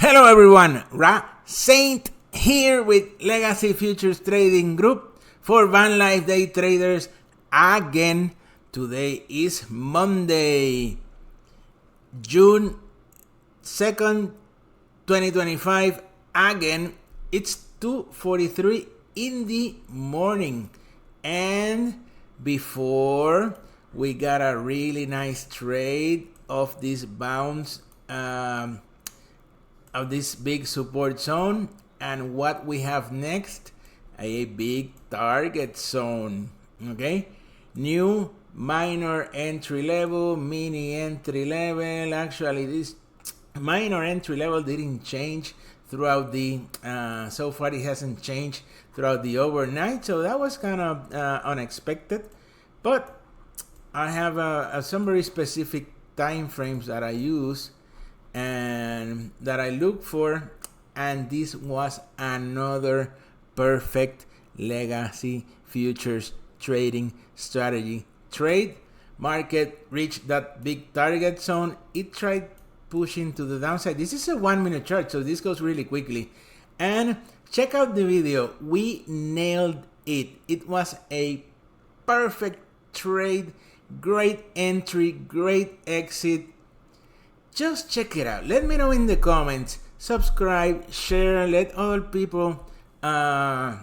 Hello everyone, Ra Saint here with Legacy Futures Trading Group for VanLife Day Traders again. Today is Monday, June 2nd, 2025. Again, it's 2:43 in the morning. And before we got a really nice trade of this bounce of this big support zone, and what we have next, a big target zone. Okay, new minor entry level, mini entry level. Actually, this minor entry level didn't change throughout the so far. It hasn't changed throughout the overnight, so that was kind of unexpected. But I have some very specific time frames that I use and that I look for, and this was another perfect Legacy Futures trading strategy trade. Market reached that big target zone. It tried pushing to the downside. This is a 1 minute chart, so this goes really quickly. And check out the video. We nailed it. It was a perfect trade, great entry, great exit. Just check it out. Let me know in the comments. Subscribe, share, let other people let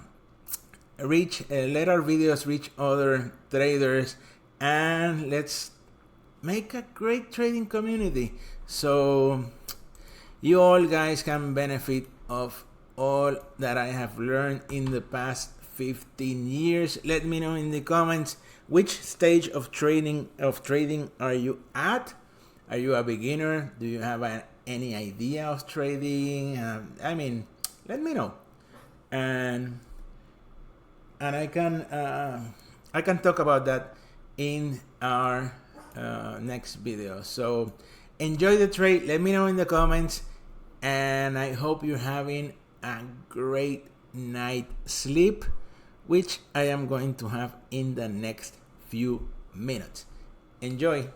our videos reach other traders, and let's make a great trading community so you all guys can benefit of all that I have learned in the past 15 years. Let me know in the comments which stage of trading are you at. Are you a beginner? Do you have any idea of trading? I mean, let me know, and I can talk about that in our next video. So enjoy the trade. Let me know in the comments, and I hope you're having a great night sleep, which I am going to have in the next few minutes. Enjoy.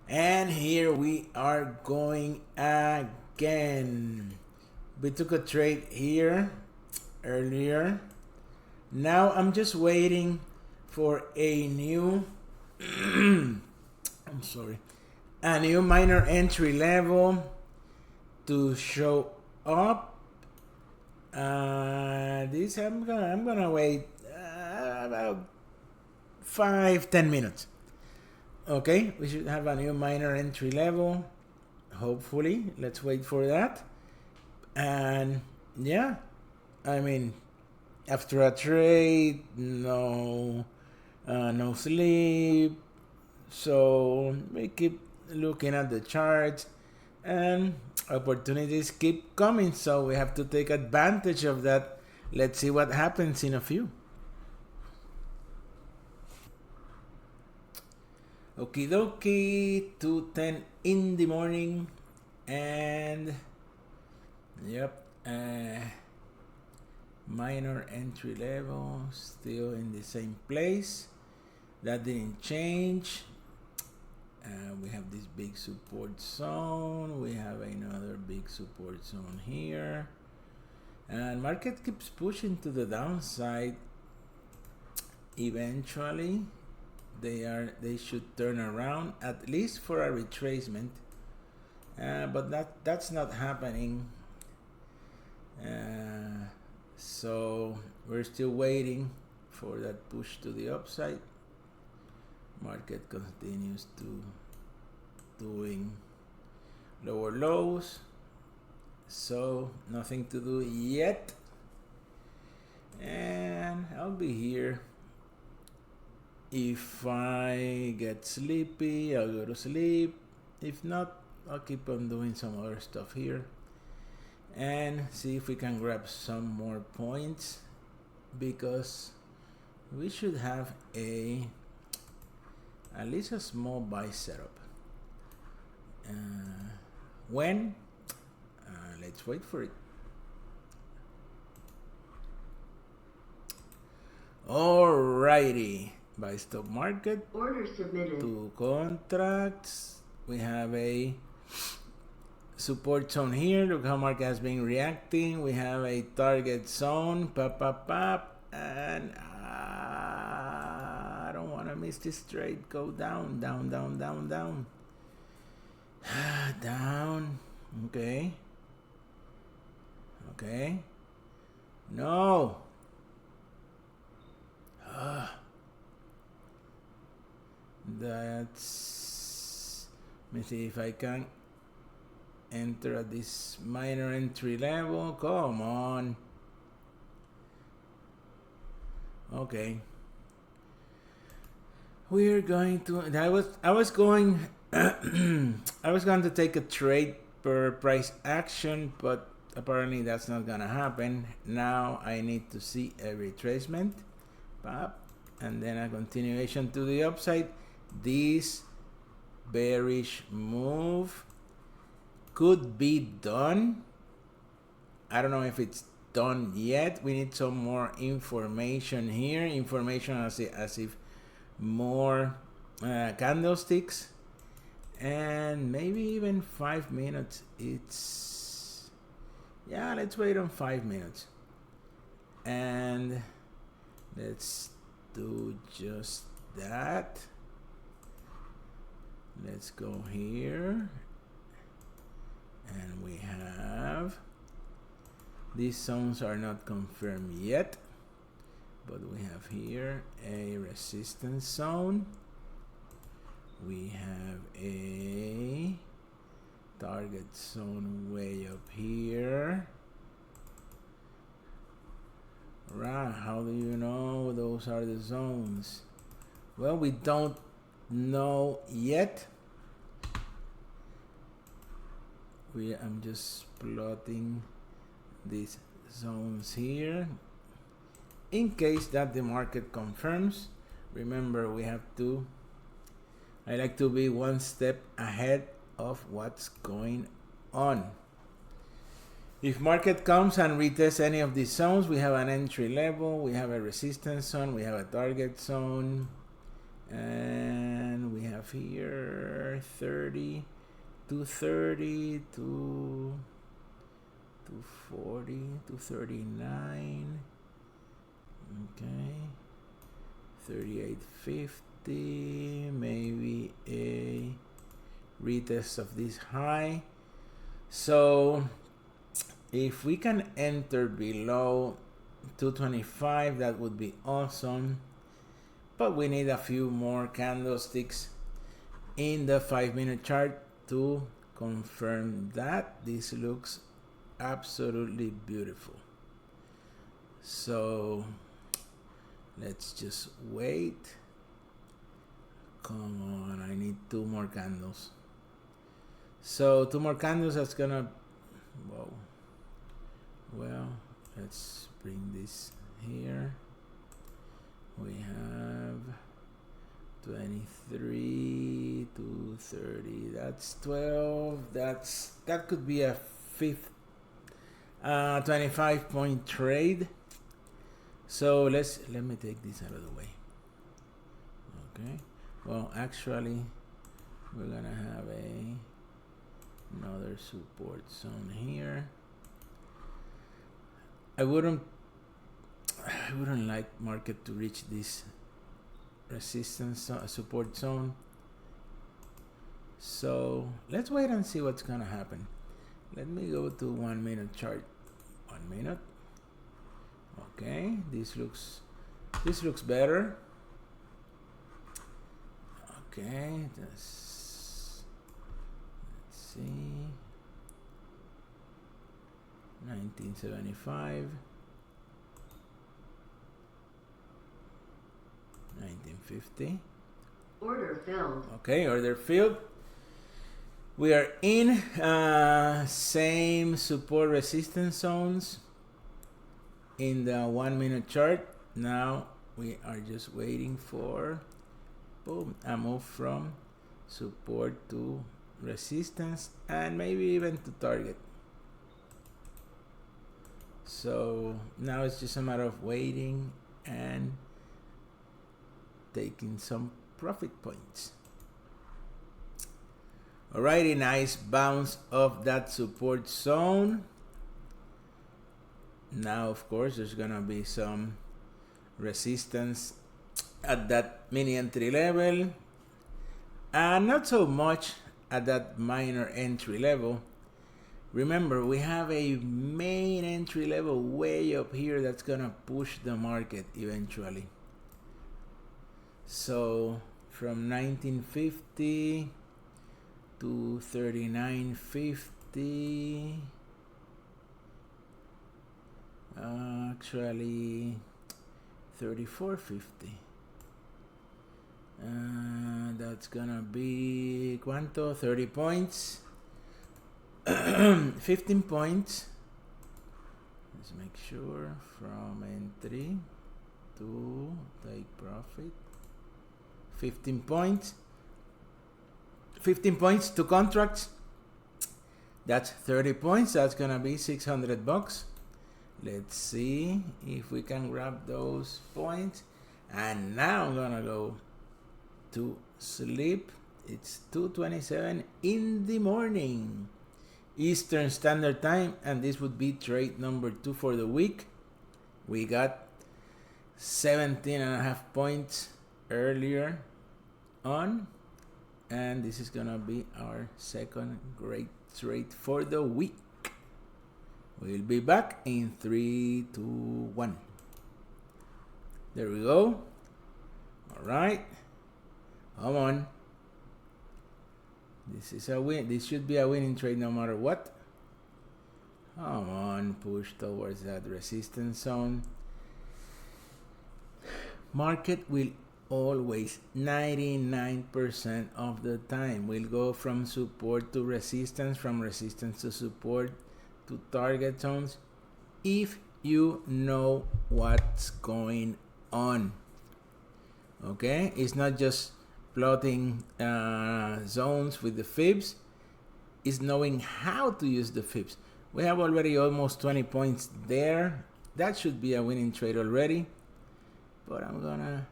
And here we are going again. We took a trade here earlier. Now I'm just waiting for a new a new minor entry level to show up. This I'm gonna wait about 5-10 minutes. Okay, we should have a new minor entry level, hopefully. Let's wait for that. And yeah, I mean, after a trade, no sleep, so we keep looking at the charts, and opportunities keep coming, so we have to take advantage of that. Let's see what happens in a few. Okie dokie, 2:10 in the morning, and yep, minor entry level still in the same place. That didn't change. We have this big support zone. We have another big support zone here, and market keeps pushing to the downside. Eventually they should turn around, at least for a retracement, but that's not happening, so we're still waiting for that push to the upside. Market continues to doing lower lows, so nothing to do yet, and I'll be here. If I get sleepy, I'll go to sleep. If not, I'll keep on doing some other stuff here and see if we can grab some more points, because we should have at least a small buy setup. When? Let's wait for it. Alrighty. Buy stop market. Order submitted. 2 contracts. We have a support zone here. Look how market has been reacting. We have a target zone, pop, pop, pop, and I don't want to miss this trade. Go down, down, down, down, down. Down. Okay. Okay. No. That's. Let me see if I can enter at this minor entry level. Come on. Okay. We're going to. I was going. I was going to take a trade per price action, but apparently that's not gonna happen. Now I need to see a retracement, pop, and then a continuation to the upside. This bearish move could be done. I don't know if it's done yet. We need some more information here. Information as if more candlesticks, and maybe even 5 minutes. It's, yeah, let's wait on 5 minutes, and let's do just that. Let's go here, and we have, these zones are not confirmed yet, but we have here a resistance zone. We have a target zone way up here. Right, how do you know those are the zones? Well, we don't know yet. I'm just plotting these zones here in case that the market confirms. Remember, we have to, I like to be one step ahead of what's going on. If market comes and retests any of these zones, we have an entry level, we have a resistance zone, we have a target zone, and we have here 30, 230, 240, 239, okay, 38.50, maybe a retest of this high. So if we can enter below 225, that would be awesome, but we need a few more candlesticks in the 5-minute chart to confirm that. This looks absolutely beautiful. So let's just wait. Come on, I need 2 more candles. So 2 more candles, that's gonna, whoa. Well, let's bring this here. We have 23 to 30. That's 12. That could be a 25-point trade. So let me take this out of the way. Okay. Well, actually, we're gonna have another support zone here. I wouldn't like market to reach this resistance support zone. So let's wait and see what's gonna happen. Let me go to 1-minute chart. 1 minute. Okay, this looks better. Okay, let's see. 1975, 1950. Order filled. Okay, order filled. We are in same support resistance zones in the 1-minute chart. Now we are just waiting for, boom, a move from support to resistance and maybe even to target. So now it's just a matter of waiting and taking some profit points. Alrighty, nice bounce of that support zone. Now, of course, there's gonna be some resistance at that mini entry level, and not so much at that minor entry level. Remember, we have a main entry level way up here that's gonna push the market eventually. So from 1950 to 39.50, actually 34.50. That's gonna be ¿cuánto? 30 points. 15 points. Let's make sure from entry to take profit. 15 points. 15 points, 2 contracts. That's 30 points. That's gonna be $600. Let's see if we can grab those points. And now I'm gonna go to sleep. It's 2:27 in the morning Eastern Standard Time, and this would be trade number 2 for the week. We got 17.5 points earlier on, and this is gonna be our second great trade for the week. We'll be back in 3, 2, 1. There we go. All right, come on. This is a win. This should be a winning trade no matter what. Come on, push towards that resistance zone. Market will always, 99% of the time, will go from support to resistance, from resistance to support to target zones, if you know what's going on. Okay, it's not just plotting zones with the fibs, is knowing how to use the fibs. We have already almost 20 points there. That should be a winning trade already, but I'm gonna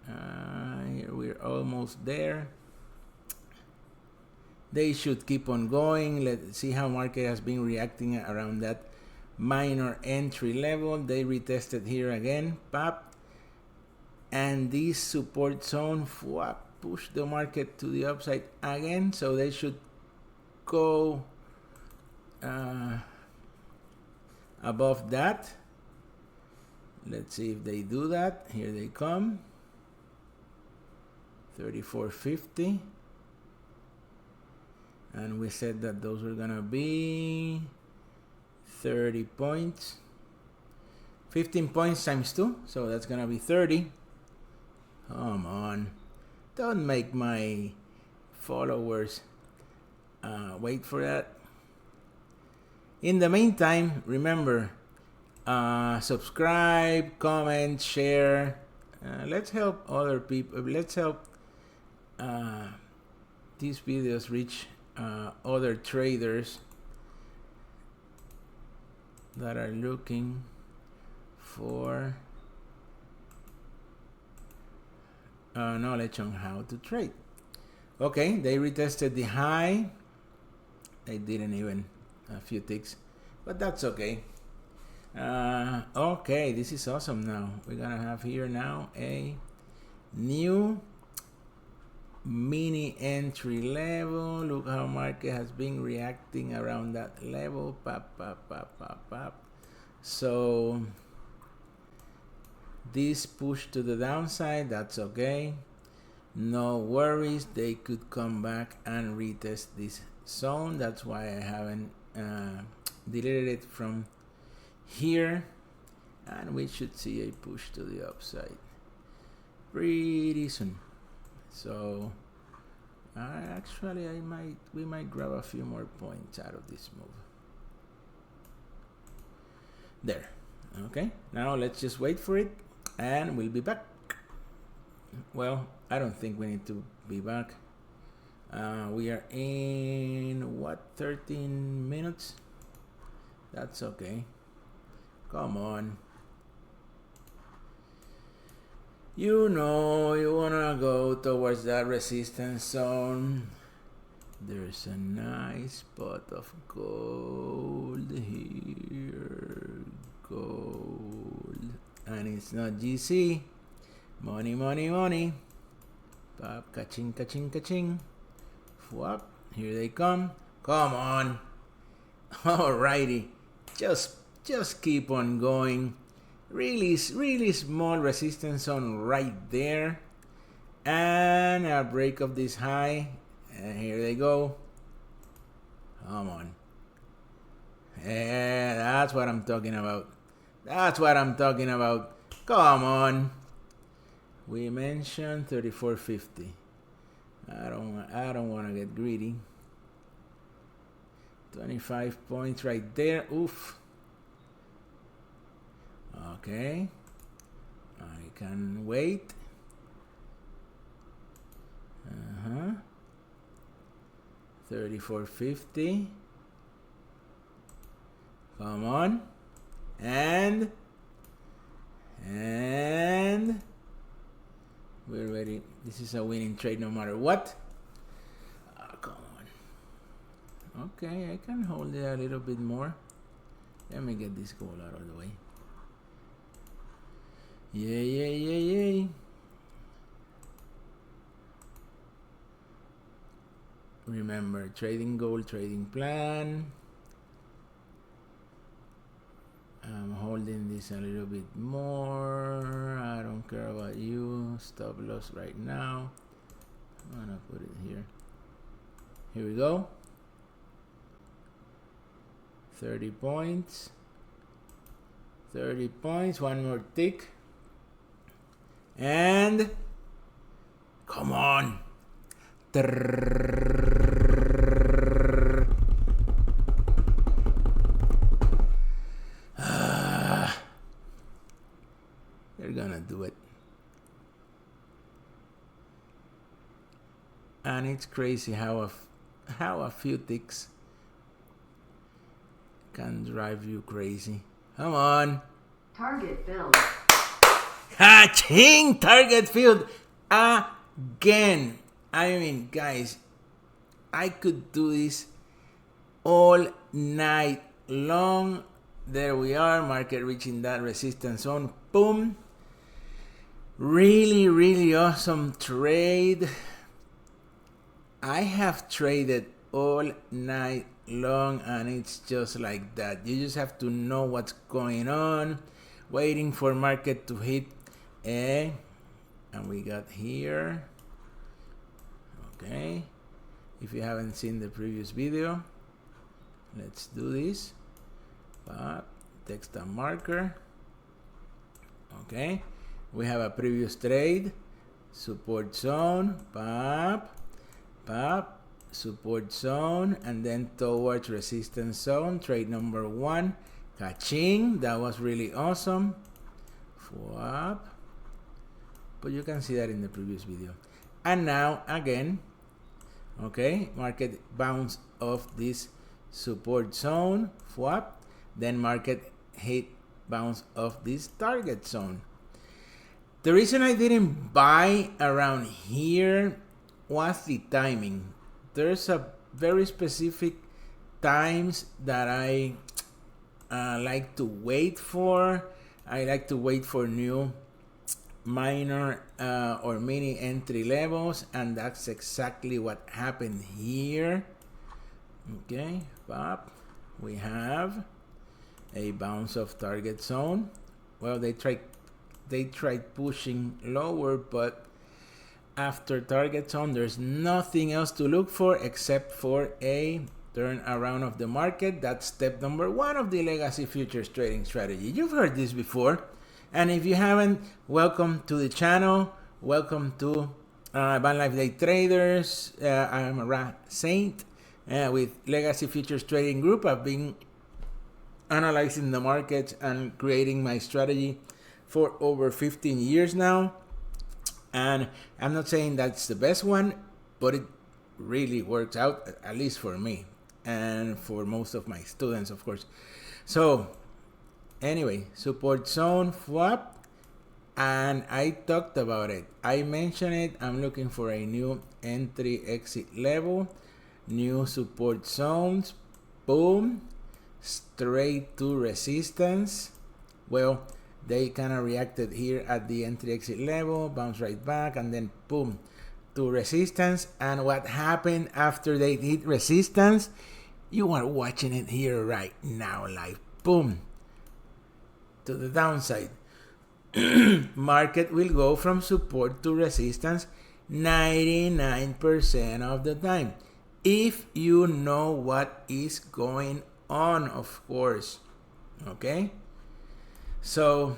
here we're almost there. They should keep on going. Let's see how market has been reacting around that minor entry level. They retested here again, pop. And this support zone push the market to the upside again, so they should go above that. Let's see if they do that. Here they come. 34.50, and we said that those were gonna be 30 points. 15 points times 2, so that's gonna be 30. Come on, don't make my followers wait for that. In the meantime, remember, subscribe, comment, share. Let's help other people. Let's help these videos reach other traders that are looking for knowledge on how to trade. Okay, they retested the high. They didn't even a few ticks, but that's okay. Okay, this is awesome. Now we're gonna have here now a new mini entry level. Look how market has been reacting around that level. Pop, pop, pop, pop, pop. So this push to the downside, that's okay, no worries. They could come back and retest this zone. That's why I haven't deleted it from here, and we should see a push to the upside pretty soon. So actually we might grab a few more points out of this move. There. Okay, now let's just wait for it and we'll be back. Well, I don't think we need to be back. We are in what, 13 minutes? That's okay. Come on. You know you wanna go towards that resistance zone. There's a nice spot of gold here. Gold. And it's not GC. Money, money, money. Pop, ka-ching, ka-ching, ka-ching. Whoop. Here they come. Come on. Alrighty. Just keep on going. Really small resistance zone right there. And a break of this high. And here they go. Come on. Yeah, that's what I'm talking about. That's what I'm talking about. Come on. We mentioned 34.50. I don't want to get greedy. 25 points right there. Oof. Okay. I can wait. 34.50. Come on. And we're ready. This is a winning trade no matter what. Oh, come on. Okay, I can hold it a little bit more. Let me get this goal out of the way. Yay. Remember, trading goal, trading plan. I'm holding this a little bit more. I don't care about you. Stop loss right now. I'm gonna put it here. Here we go. 30 points. 30 points. One more tick. And come on. They're gonna do it. And it's crazy how a few ticks can drive you crazy. Come on. Target filled. Ka-ching! Target filled again. I mean, guys, I could do this all night long. There we are, market reaching that resistance zone. Boom. Really awesome trade. I have traded all night long and it's just like that. You just have to know what's going on, waiting for market to hit A. And we got here. Okay. If you haven't seen the previous video, let's do this. Text a marker. Okay. We have a previous trade, support zone, pop, support zone, and then towards resistance zone, trade number 1, ka-ching, that was really awesome, swap, but you can see that in the previous video. And now again, okay, market bounce off this support zone, swap, then market hit bounce off this target zone. The reason I didn't buy around here was the timing. There's a very specific times that I like to wait for. I like to wait for new minor or mini entry levels, and that's exactly what happened here. Okay, pop. We have a bounce of target zone. Well, they tried pushing lower, but after target zone, there's nothing else to look for except for a turn around of the market. That's step number 1 of the legacy futures trading strategy. You've heard this before, and if you haven't, welcome to the channel. Welcome to VanLife Day Traders. I'm a Saint with Legacy Futures Trading Group. I've been analyzing the markets and creating my strategy for over 15 years now, and I'm not saying that's the best one, but it really works out, at least for me and for most of my students, of course. So anyway, support zone, swap, and I talked about it. I mentioned it. I'm looking for a new entry exit level. new support zones, boom, straight to resistance. Well, they kind of reacted here at the entry exit level, bounce right back, and then boom, to resistance. And what happened after they hit resistance? You are watching it here right now, live. Boom, to the downside. Market will go from support to resistance 99% of the time, if you know what is going on, of course. Okay, so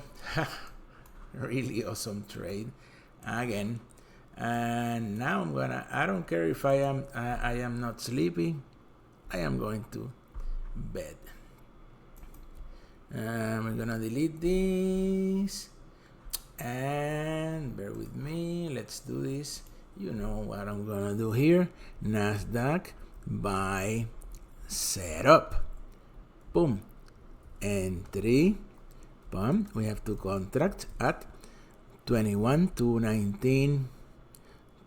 really awesome trade again. And now I don't care if I am not sleepy, I am going to bed. We're gonna delete this, and bear with me, let's do this. You know what I'm gonna do here. NASDAQ buy setup, boom, entry, boom. We have two contracts at 21 to 19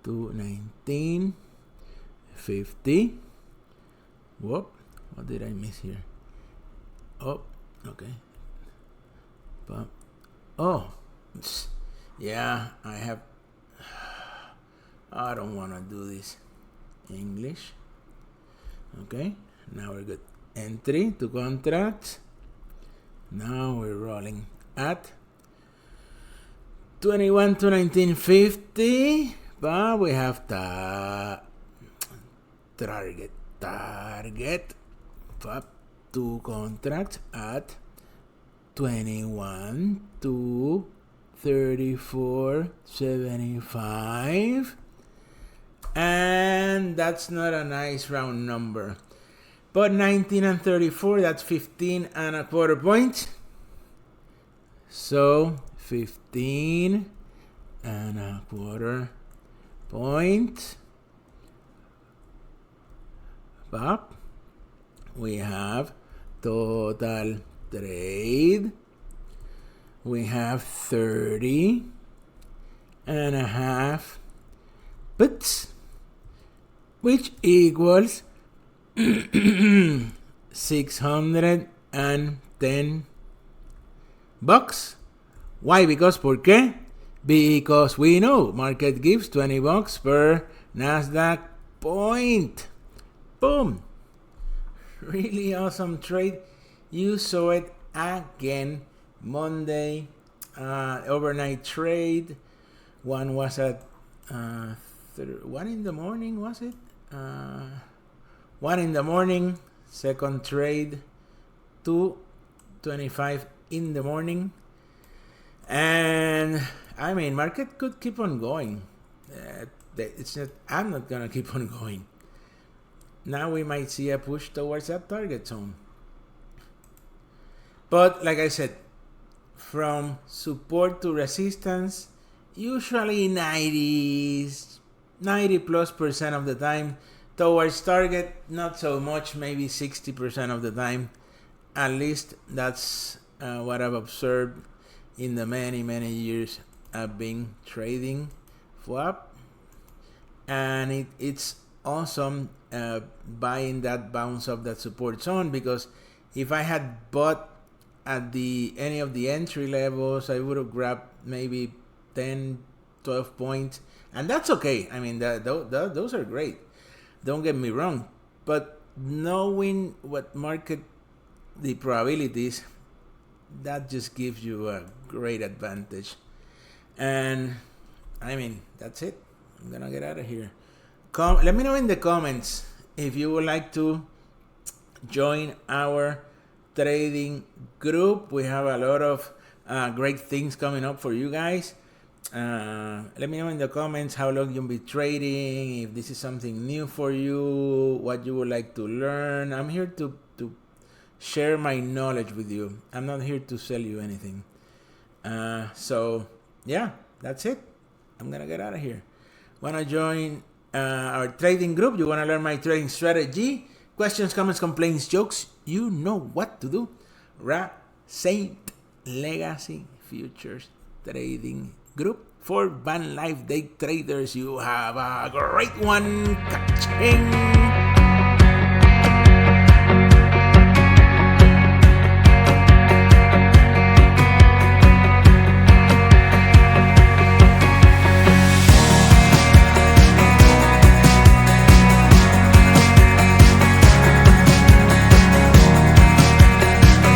to 19.50. Whoop, what did I miss here? Oh, okay. But oh, yeah, I don't want to do this. English. Okay, now we're good. Entry to contracts. Now we're rolling at 21 to 19.50, but we have the target up to contracts at 21 to 34.75, and that's not a nice round number, but 19 and 34, that's 15 and a quarter points. So 15 and a quarter point. But we have total trade. We have 30 and a half puts, which equals 610 bucks. Why? Because ¿por qué? Because we know market gives 20 bucks per NASDAQ point. Boom. Really awesome trade. You saw it again Monday, overnight trade. One was at 1 in the morning, was it? 1 in the morning. Second trade 2:25 in the morning. And I mean, market could keep on going. I'm not gonna keep on going. Now we might see a push towards that target zone. But like I said, from support to resistance, usually 90+% of the time. Towards target, not so much, maybe 60% of the time. At least that's what I've observed in the many years I've been trading FWAP. And it's awesome buying that bounce of that support zone, because if I had bought at any of the entry levels, I would have grabbed maybe 10, 12 points, and that's okay. I mean, those are great. Don't get me wrong, but knowing what market, the probabilities, that just gives you a great advantage. And I mean, that's it. I'm gonna get out of here. Let me know in the comments if you would like to join our trading group. We have a lot of great things coming up for you guys. Let me know in the comments how long you'll be trading, if this is something new for you, what you would like to learn. I'm here to share my knowledge with you. I'm not here to sell you anything. So yeah, that's it. I'm gonna get out of here. Wanna join our trading group? You wanna learn my trading strategy? Questions, comments, complaints, jokes? You know what to do. Saint Legacy Futures Trading Group for VanLife day traders. You have a great one. Catching.